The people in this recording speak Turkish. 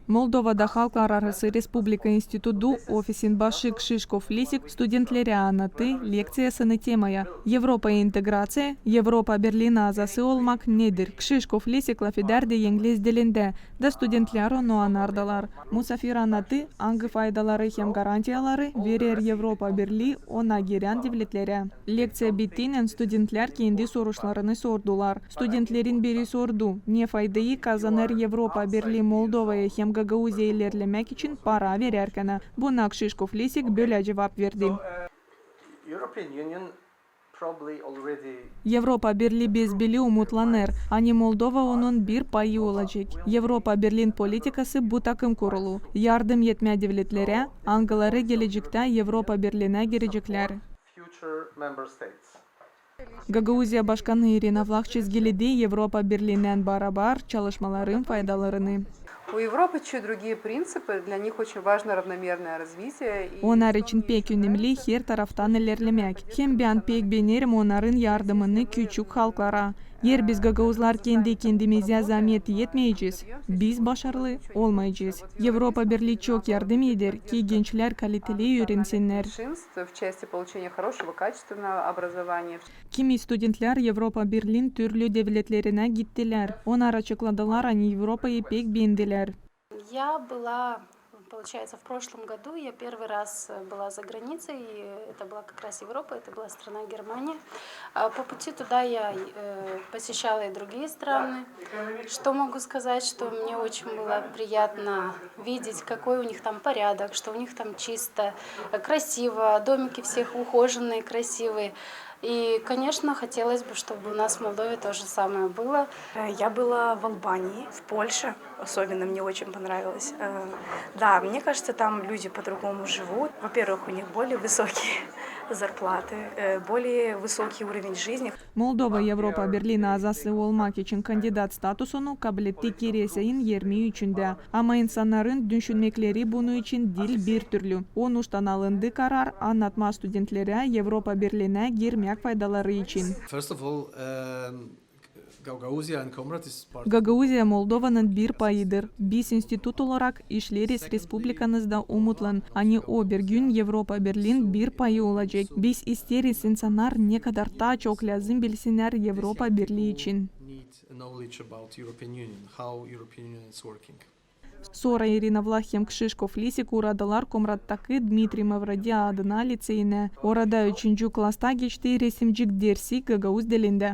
Молдовада Халклар арасы Республика институду офисин башы Кшишков Лисик студентлері анаты лекциясыны темая. Европа интеграция, Европа Берлина азасы олмак недир. Кшишков Лисик лафидерде енглез делинде, да студентлер ону анардалар. Мусафир анаты аңгы файдалары хем гарантиялары верер Европа Берли она герян девлетлері. Лекция биттинен студентлер кейінді сорушларыны сордулар. Студентлерин бери сорду, не файдайы казаныр Европа Берли Молдова hem Gagauzya ilerlemek için para vererken buna Kshishkov Lisik böyle cevap verdi. Avrupa Birliği biz bili umutlanır. Hani Moldova onun bir payı olacak. Avrupa Birliği politikası bu takım kurulu. Yardım etme devletlere, hangileri gelecekte Avrupa Birliği'ne girecekler. Gagauzya Başkanı Irina Vlach çizgiledi Avrupa Birliği'nden beraber çalışmaların faydalarını. У Европы чуть другие принципы, для них очень важно равномерное развитие. Onlar için pek önemli her taraftan ilerlemek. Hem ben pek beğenirim onların yardımını küçük halklara. Eğer biz Gagauzlar kendi kendimize zahmet etmeyeceğiz, biz başarılı olmayacağız. Avrupa Birliği çok yardım eder ki gençler kaliteli öğrensinler. Kimi studentler Avrupa Birliği'nin türlü devletlerine gittiler. Onlar açıkladılar hani Avrupa'yı pek beğendiler. Получается, в прошлом году я первый раз была за границей, это была как раз Европа, это была страна Германия. По пути туда я посещала и другие страны. Что могу сказать, что мне очень было приятно видеть, какой у них там порядок, что у них там чисто, красиво, домики всех ухоженные, красивые. И, конечно, хотелось бы, чтобы у нас в Молдове то же самое было. Я была в Албании, в Польше, особенно мне очень понравилось. Да, мне кажется, там люди по-другому живут. Во-первых, у них более высокие зарплаты, более высокий уровень жизни. Moldova Avrupa Birliği azası olmak için kandidat statusunu kabul etti Kirese'in 23'ünde. Ama insanların düşünmekleri bunun için dil bir türlü. 13'tan alındı karar anlatma studentlere Avrupa Birliği'ne girmek faydaları için. Gagauzya Moldova'nın bir payıdır. Biz institut olarak işleriz Respublikanızda umutlan. Hani o bir gün Avrupa Birliği'nin bir payı olacak. Biz isteriz insanlar ne kadar daha çok lazım bilsinler Avrupa Birliği için. Sonra Irina Vlach hem Kshishkov Lisik uğradılar Komrat'taki Dmitri Mavrodia adına liseyine. Orada 3. klasta geçtiği resimcik dersi Gagauz dilinde.